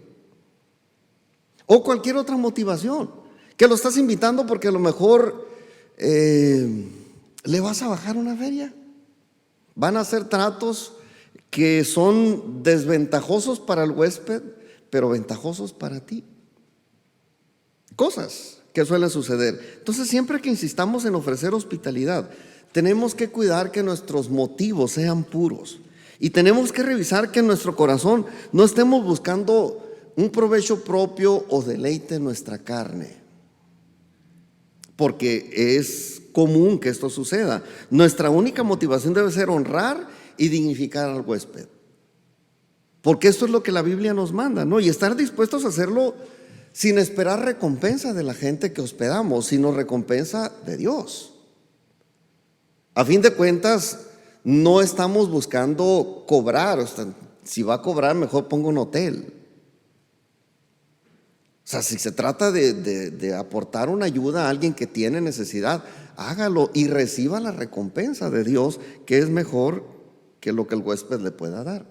O cualquier otra motivación, que lo estás invitando porque a lo mejor le vas a bajar una feria. Van a hacer tratos que son desventajosos para el huésped, pero ventajosos para ti. Cosas que suelen suceder. Entonces, siempre que insistamos en ofrecer hospitalidad, tenemos que cuidar que nuestros motivos sean puros. Y tenemos que revisar que en nuestro corazón no estemos buscando un provecho propio o deleite en nuestra carne. Porque es común que esto suceda. Nuestra única motivación debe ser honrar y dignificar al huésped. Porque esto es lo que la Biblia nos manda, ¿no? Y estar dispuestos a hacerlo sin esperar recompensa de la gente que hospedamos, sino recompensa de Dios. A fin de cuentas, no estamos buscando cobrar. O sea, si va a cobrar, mejor ponga un hotel. O sea, si se trata de aportar una ayuda a alguien que tiene necesidad, hágalo y reciba la recompensa de Dios, que es mejor que lo que el huésped le pueda dar.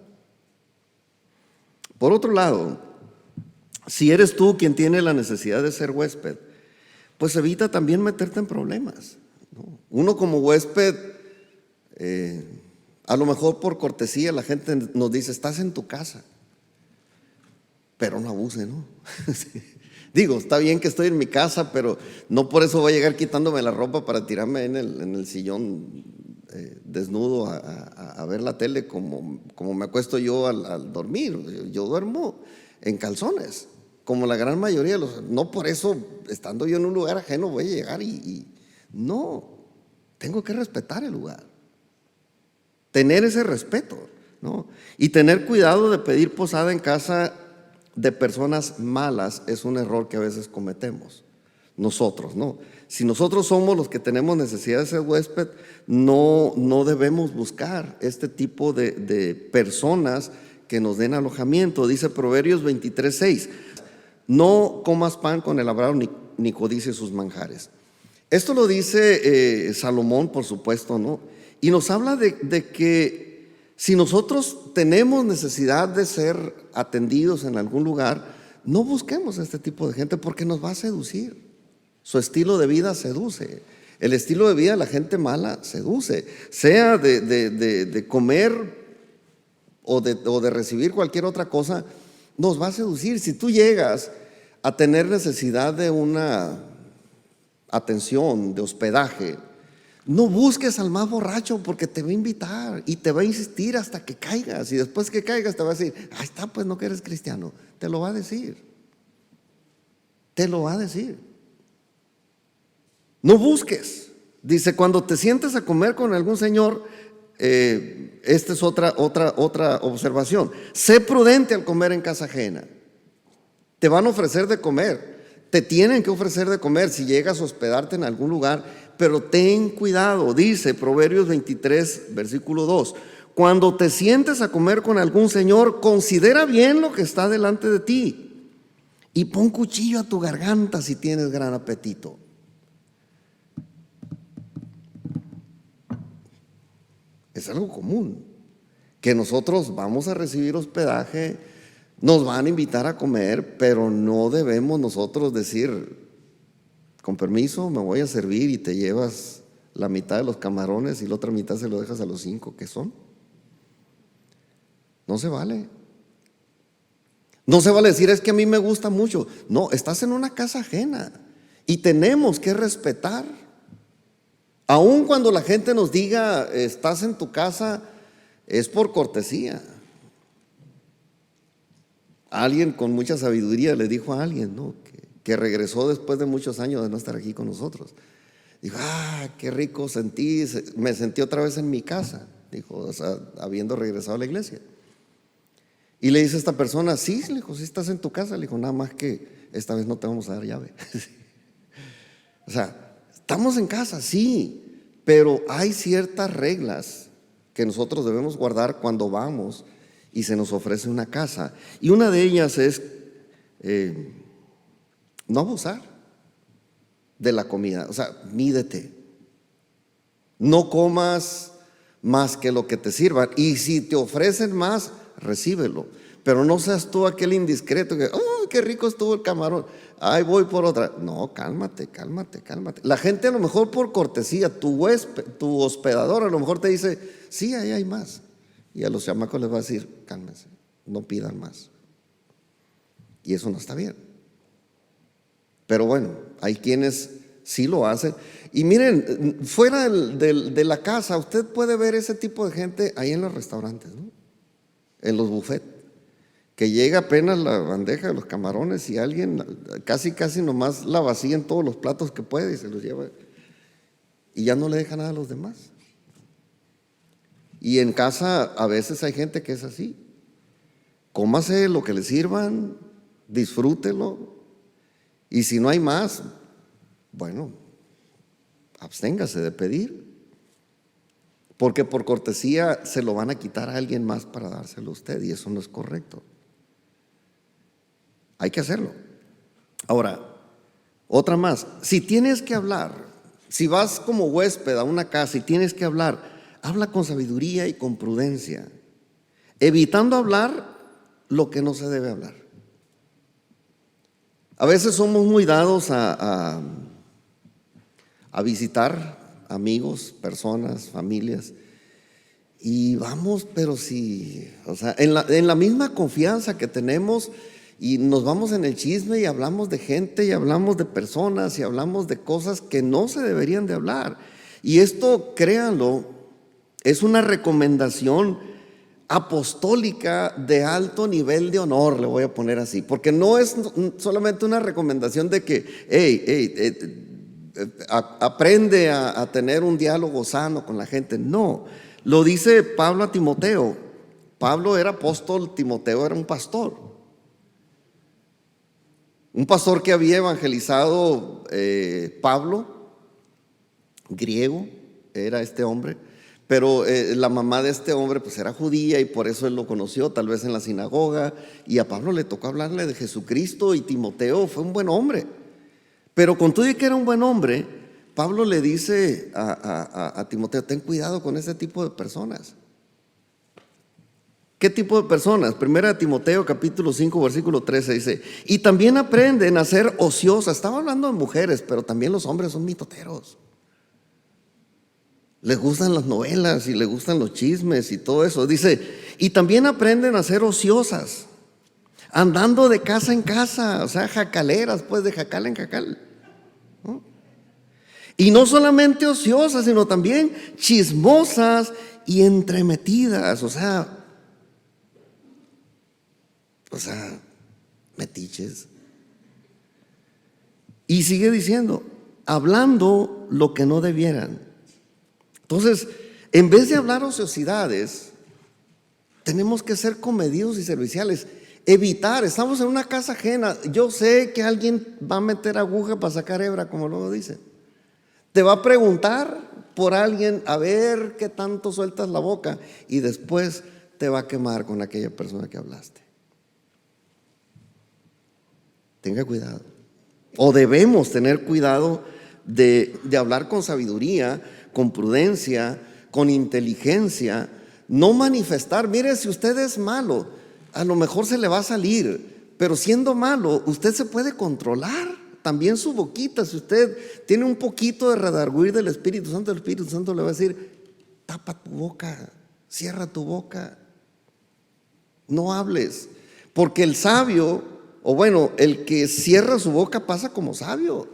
Por otro lado, si eres tú quien tiene la necesidad de ser huésped, pues evita también meterte en problemas, ¿no? Uno como huésped, a lo mejor por cortesía la gente nos dice: estás en tu casa, pero no abuse, ¿no? Digo, está bien que estoy en mi casa, pero no por eso voy a llegar quitándome la ropa para tirarme en el sillón desnudo a ver la tele como me acuesto yo al dormir. Yo duermo en calzones, como la gran mayoría de los. No por eso, estando yo en un lugar ajeno, voy a llegar no, tengo que respetar el lugar, tener ese respeto, ¿no? Y tener cuidado de pedir posada en casa de personas malas es un error que a veces cometemos nosotros, ¿no? Si nosotros somos los que tenemos necesidad de ser huésped, no debemos buscar este tipo de personas que nos den alojamiento. Dice Proverbios 23:6, no comas pan con el avaro ni codicies sus manjares. Esto lo dice Salomón, por supuesto, ¿no? Y nos habla de que si nosotros tenemos necesidad de ser atendidos en algún lugar, no busquemos a este tipo de gente porque nos va a seducir. Su estilo de vida seduce. El estilo de vida de la gente mala seduce. Sea de comer o de recibir cualquier otra cosa, nos va a seducir. Si tú llegas a tener necesidad de una atención, de hospedaje, no busques al más borracho porque te va a invitar y te va a insistir hasta que caigas. Y después que caigas te va a decir, ahí está, pues no que eres cristiano. Te lo va a decir. Te lo va a decir. No busques. Dice, cuando te sientes a comer con algún señor, esta es otra observación. Sé prudente al comer en casa ajena. Te van a ofrecer de comer. Te tienen que ofrecer de comer si llegas a hospedarte en algún lugar, pero ten cuidado. Dice Proverbios 23, versículo 2. Cuando te sientes a comer con algún señor, considera bien lo que está delante de ti y pon cuchillo a tu garganta si tienes gran apetito. Es algo común, que nosotros vamos a recibir hospedaje, nos van a invitar a comer, pero no debemos nosotros decir, con permiso, me voy a servir y te llevas la mitad de los camarones y la otra mitad se lo dejas a los 5 que son. No se vale. No se vale decir, es que a mí me gusta mucho. No, estás en una casa ajena y tenemos que respetar. Aun cuando la gente nos diga, estás en tu casa, es por cortesía. Alguien con mucha sabiduría le dijo a alguien, ¿no?, que regresó después de muchos años de no estar aquí con nosotros. Dijo, qué rico sentí, me sentí otra vez en mi casa, dijo, o sea, habiendo regresado a la iglesia. Y le dice a esta persona, sí, le dijo, sí estás en tu casa. Le dijo, nada más que esta vez no te vamos a dar llave. O sea, estamos en casa, sí, pero hay ciertas reglas que nosotros debemos guardar cuando vamos y se nos ofrece una casa. Y una de ellas es no abusar de la comida. O sea, mídete. No comas más que lo que te sirvan. Y si te ofrecen más, recíbelo. Pero no seas tú aquel indiscreto que, qué rico estuvo el camarón, ay, voy por otra. No, cálmate. La gente a lo mejor por cortesía, tu hospedador a lo mejor te dice, sí, ahí hay más. Y a los chamacos les va a decir, cálmense, no pidan más. Y eso no está bien. Pero bueno, hay quienes sí lo hacen. Y miren, fuera de la casa, usted puede ver ese tipo de gente ahí en los restaurantes, ¿no?, en los buffets, que llega apenas la bandeja de los camarones y alguien casi nomás la vacía en todos los platos que puede y se los lleva y ya no le deja nada a los demás. Y en casa a veces hay gente que es así. Cómase lo que le sirvan, disfrútelo, y si no hay más, bueno, absténgase de pedir, porque por cortesía se lo van a quitar a alguien más para dárselo a usted, y eso no es correcto. Hay que hacerlo. Ahora, otra más, si tienes que hablar, si vas como huésped a una casa y tienes que hablar, habla con sabiduría y con prudencia, evitando hablar lo que no se debe hablar. A veces somos muy dados a visitar amigos, personas, familias, y vamos, pero sí, o sea, en la misma confianza que tenemos, y nos vamos en el chisme y hablamos de gente y hablamos de personas y hablamos de cosas que no se deberían de hablar. Y esto, créanlo, es una recomendación apostólica de alto nivel de honor, le voy a poner así, porque no es solamente una recomendación de que, aprende a tener un diálogo sano con la gente. No, lo dice Pablo a Timoteo. Pablo era apóstol, Timoteo era un pastor. Un pastor que había evangelizado Pablo, griego, era este hombre, pero la mamá de este hombre pues era judía y por eso él lo conoció, tal vez en la sinagoga, y a Pablo le tocó hablarle de Jesucristo, y Timoteo fue un buen hombre. Pero con todo y que era un buen hombre, Pablo le dice a Timoteo: ten cuidado con ese tipo de personas. ¿Qué tipo de personas? Primera de Timoteo capítulo 5 versículo 13 dice: y también aprenden a ser ociosas. Estaba hablando de mujeres, pero también los hombres son mitoteros. Les gustan las novelas y les gustan los chismes y todo eso. Dice: y también aprenden a ser ociosas, andando de casa en casa, o sea, jacaleras, pues de jacal en jacal, ¿no? Y no solamente ociosas, sino también chismosas y entremetidas, o sea, metiches. Y sigue diciendo: hablando lo que no debieran. Entonces, en vez de hablar ociosidades, tenemos que ser comedidos y serviciales. Evitar, estamos en una casa ajena. Yo sé que alguien va a meter aguja para sacar hebra, como luego dice. Te va a preguntar por alguien a ver qué tanto sueltas la boca, y después te va a quemar con aquella persona que hablaste. Tenga cuidado. O debemos tener cuidado de hablar con sabiduría, con prudencia, con inteligencia. No manifestar. Mire, si usted es malo, a lo mejor se le va a salir, pero siendo malo, usted se puede controlar. También su boquita, si usted tiene un poquito de redarguir del Espíritu Santo, el Espíritu Santo le va a decir: tapa tu boca, cierra tu boca, no hables. Porque el sabio, o bueno, el que cierra su boca pasa como sabio.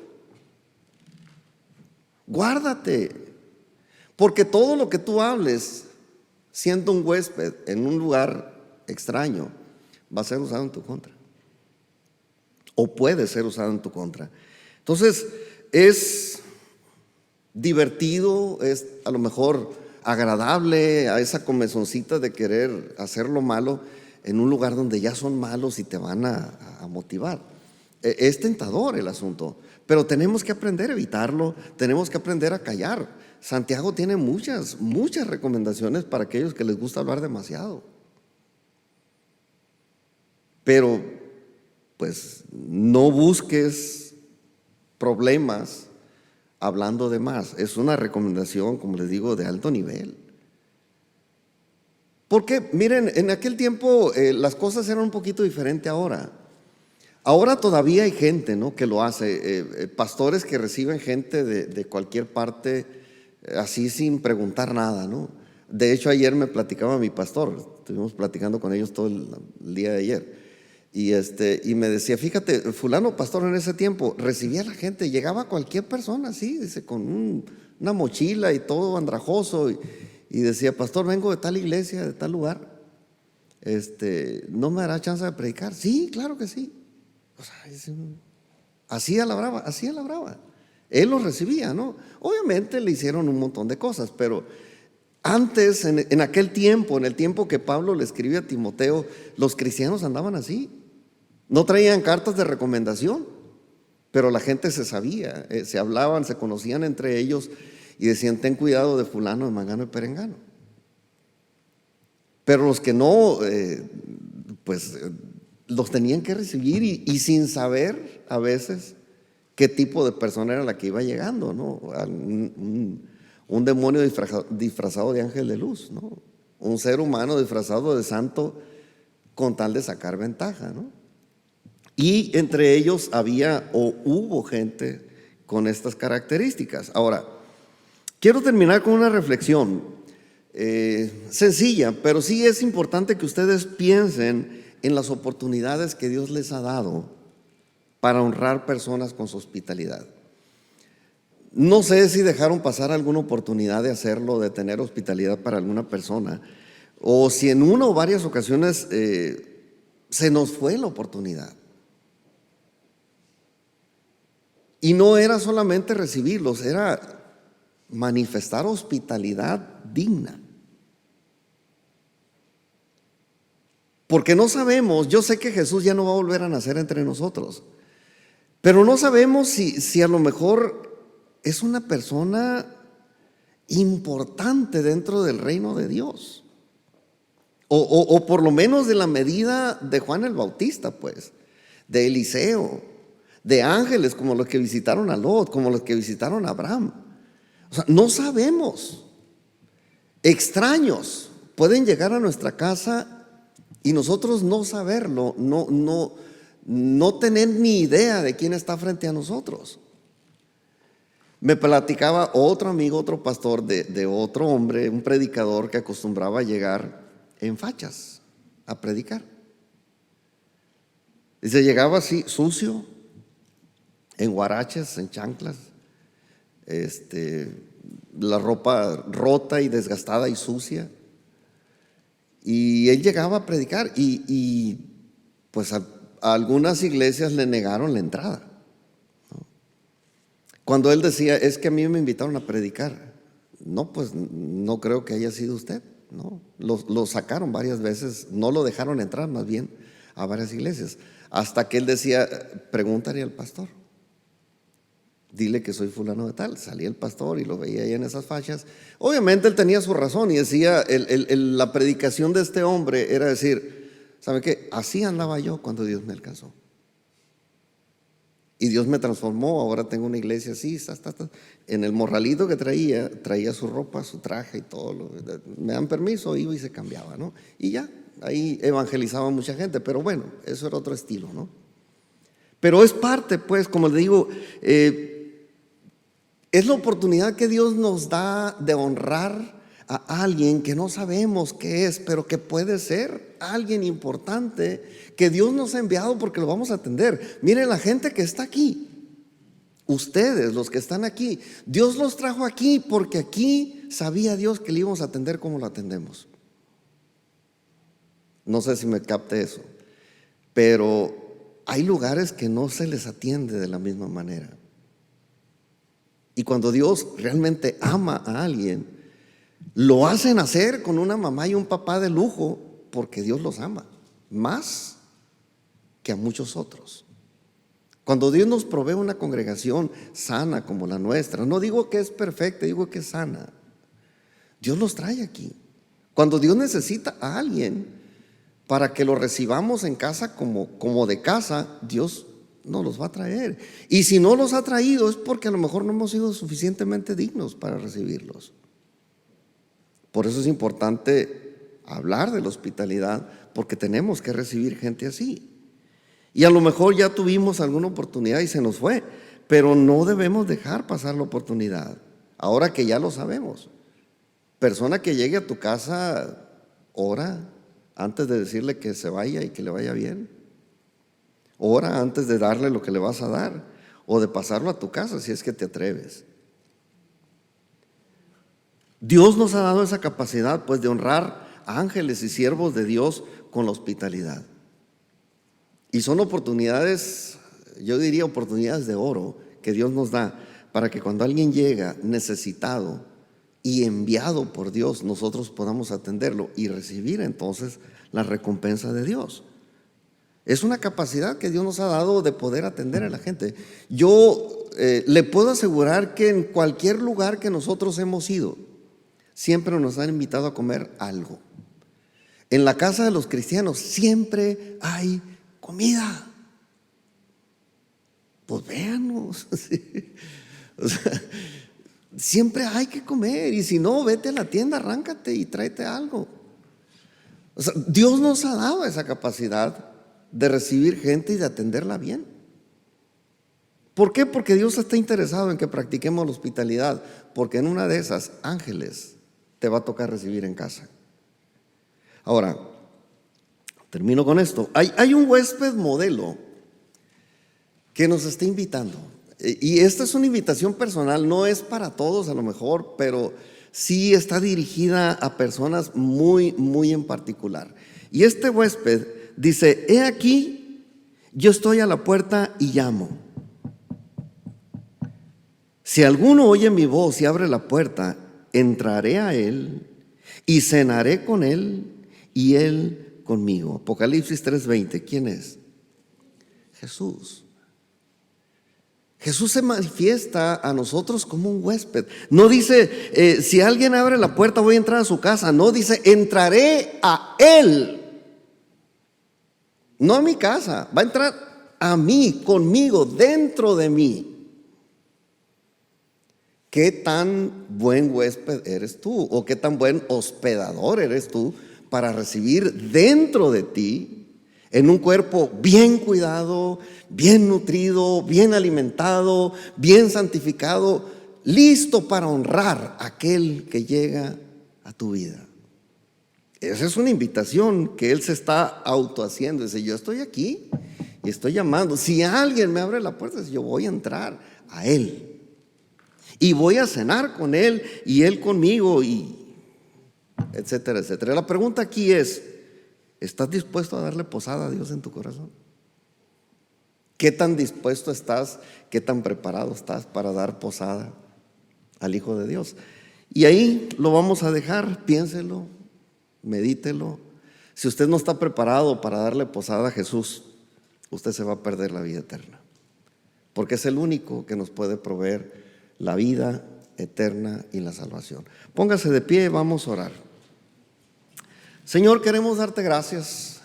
Guárdate, porque todo lo que tú hables siendo un huésped en un lugar extraño va a ser usado en tu contra, o puede ser usado en tu contra. Entonces es divertido, es a lo mejor agradable a esa comezoncita de querer hacer lo malo en un lugar donde ya son malos y te van a motivar. Es tentador el asunto, pero tenemos que aprender a evitarlo, tenemos que aprender a callar. Santiago tiene muchas recomendaciones para aquellos que les gusta hablar demasiado. Pero pues no busques problemas hablando de más. Es una recomendación, como les digo, de alto nivel. Porque miren, en aquel tiempo las cosas eran un poquito diferentes ahora. Ahora todavía hay gente, ¿no?, que lo hace. Pastores que reciben gente de cualquier parte, así sin preguntar nada, ¿no? De hecho, ayer me platicaba mi pastor, estuvimos platicando con ellos todo el día de ayer. Y me decía: fíjate, fulano pastor en ese tiempo recibía a la gente, llegaba cualquier persona así, dice, con una mochila y todo andrajoso, y decía: pastor, vengo de tal iglesia, de tal lugar, ¿no me dará chance de predicar? Sí, claro que sí. O sea, así a la brava. Él los recibía, ¿no? Obviamente le hicieron un montón de cosas, pero antes, en aquel tiempo, en el tiempo que Pablo le escribe a Timoteo, los cristianos andaban así. No traían cartas de recomendación, pero la gente se sabía, se hablaban, se conocían entre ellos y decían: ten cuidado de fulano, de mangano y perengano. Pero los que no, pues los tenían que recibir, y sin saber a veces qué tipo de persona era la que iba llegando, ¿no? Un demonio disfrazado de ángel de luz, ¿no? Un ser humano disfrazado de santo con tal de sacar ventaja, ¿no? Y entre ellos había o hubo gente con estas características. Ahora, quiero terminar con una reflexión sencilla, pero sí es importante que ustedes piensen en las oportunidades que Dios les ha dado para honrar personas con su hospitalidad. No sé si dejaron pasar alguna oportunidad de hacerlo, de tener hospitalidad para alguna persona, o si en una o varias ocasiones se nos fue la oportunidad. Y no era solamente recibirlos, era manifestar hospitalidad digna. Porque no sabemos, yo sé que Jesús ya no va a volver a nacer entre nosotros, Pero no sabemos si a lo mejor es una persona importante dentro del reino de Dios. O por lo menos de la medida de Juan el Bautista, pues, de Eliseo, de ángeles como los que visitaron a Lot, como los que visitaron a Abraham. O sea, no sabemos. Extraños pueden llegar a nuestra casa y nosotros no saberlo, no tener ni idea de quién está frente a nosotros. Me platicaba otro amigo, otro pastor de otro hombre, un predicador que acostumbraba a llegar en fachas a predicar. Y se llegaba así, sucio, en huaraches, en chanclas, la ropa rota y desgastada y sucia. Y él llegaba a predicar y pues a algunas iglesias le negaron la entrada, ¿no? Cuando él decía, es que a mí me invitaron a predicar. No, pues no creo que haya sido usted, ¿no? Lo sacaron varias veces, no lo dejaron entrar más bien a varias iglesias. Hasta que él decía, pregúntale al pastor, dile que soy fulano de tal. Salía el pastor y lo veía ahí en esas fachas. Obviamente él tenía su razón y decía, la predicación de este hombre era decir, ¿sabe qué? Así andaba yo cuando Dios me alcanzó. Y Dios me transformó, ahora tengo una iglesia así, en el morralito que traía su ropa, su traje y todo. Me dan permiso, iba y se cambiaba, ¿no? Y ya, ahí evangelizaba mucha gente, pero bueno, eso era otro estilo, ¿no? Pero es parte, pues, como le digo, es la oportunidad que Dios nos da de honrar a alguien que no sabemos qué es, pero que puede ser alguien importante que Dios nos ha enviado porque lo vamos a atender. Miren la gente que está aquí, ustedes, los que están aquí, Dios los trajo aquí porque aquí sabía Dios que le íbamos a atender como lo atendemos. No sé si me capte eso, pero hay lugares que no se les atiende de la misma manera. Y cuando Dios realmente ama a alguien, lo hacen hacer con una mamá y un papá de lujo porque Dios los ama, más que a muchos otros. Cuando Dios nos provee una congregación sana como la nuestra, no digo que es perfecta, digo que es sana, Dios los trae aquí. Cuando Dios necesita a alguien para que lo recibamos en casa como de casa, Dios nos los va a traer. Y si no los ha traído es porque a lo mejor no hemos sido suficientemente dignos para recibirlos. Por eso es importante hablar de la hospitalidad, porque tenemos que recibir gente así. Y a lo mejor ya tuvimos alguna oportunidad y se nos fue, pero no debemos dejar pasar la oportunidad. Ahora que ya lo sabemos, persona que llegue a tu casa, ora antes de decirle que se vaya y que le vaya bien. Ora antes de darle lo que le vas a dar o de pasarlo a tu casa si es que te atreves. Dios nos ha dado esa capacidad, pues, de honrar a ángeles y siervos de Dios con la hospitalidad. Y son oportunidades, yo diría oportunidades de oro que Dios nos da para que cuando alguien llega necesitado y enviado por Dios, nosotros podamos atenderlo y recibir entonces la recompensa de Dios. Es una capacidad que Dios nos ha dado de poder atender a la gente. Yo le puedo asegurar que en cualquier lugar que nosotros hemos ido, siempre nos han invitado a comer algo. En la casa de los cristianos siempre hay comida. Pues véanos. ¿Sí? O sea, siempre hay que comer. Y si no, vete a la tienda, arráncate y tráete algo. O sea, Dios nos ha dado esa capacidad de recibir gente y de atenderla bien. ¿Por qué? Porque Dios está interesado en que practiquemos la hospitalidad, porque en una de esas ángeles te va a tocar recibir en casa. Ahora, termino con esto. Hay un huésped modelo que nos está invitando, y esta es una invitación personal, no es para todos a lo mejor, pero sí está dirigida a personas muy, muy en particular. Y este huésped dice: he aquí, yo estoy a la puerta y llamo. Si alguno oye mi voz y abre la puerta, entraré a él y cenaré con él y él conmigo. Apocalipsis 3:20. ¿Quién es? Jesús. Jesús se manifiesta a nosotros como un huésped. No dice, si alguien abre la puerta voy a entrar a su casa. No, dice, entraré a Él. No a mi casa, va a entrar a mí, conmigo, dentro de mí. ¿Qué tan buen huésped eres tú? ¿O qué tan buen hospedador eres tú para recibir dentro de ti, en un cuerpo bien cuidado, bien nutrido, bien alimentado, bien santificado, listo para honrar a aquel que llega a tu vida? Esa es una invitación que Él se está autohaciendo. Dice, yo estoy aquí y estoy llamando. Si alguien me abre la puerta, yo voy a entrar a Él. Y voy a cenar con Él y Él conmigo, y etcétera, etcétera. La pregunta aquí es, ¿estás dispuesto a darle posada a Dios en tu corazón? ¿Qué tan dispuesto estás, qué tan preparado estás para dar posada al Hijo de Dios? Y ahí lo vamos a dejar, piénselo, medítelo. Si usted no está preparado para darle posada a Jesús, usted se va a perder la vida eterna, porque es el único que nos puede proveer la vida eterna y la salvación. Póngase de pie, vamos a orar. Señor, queremos darte gracias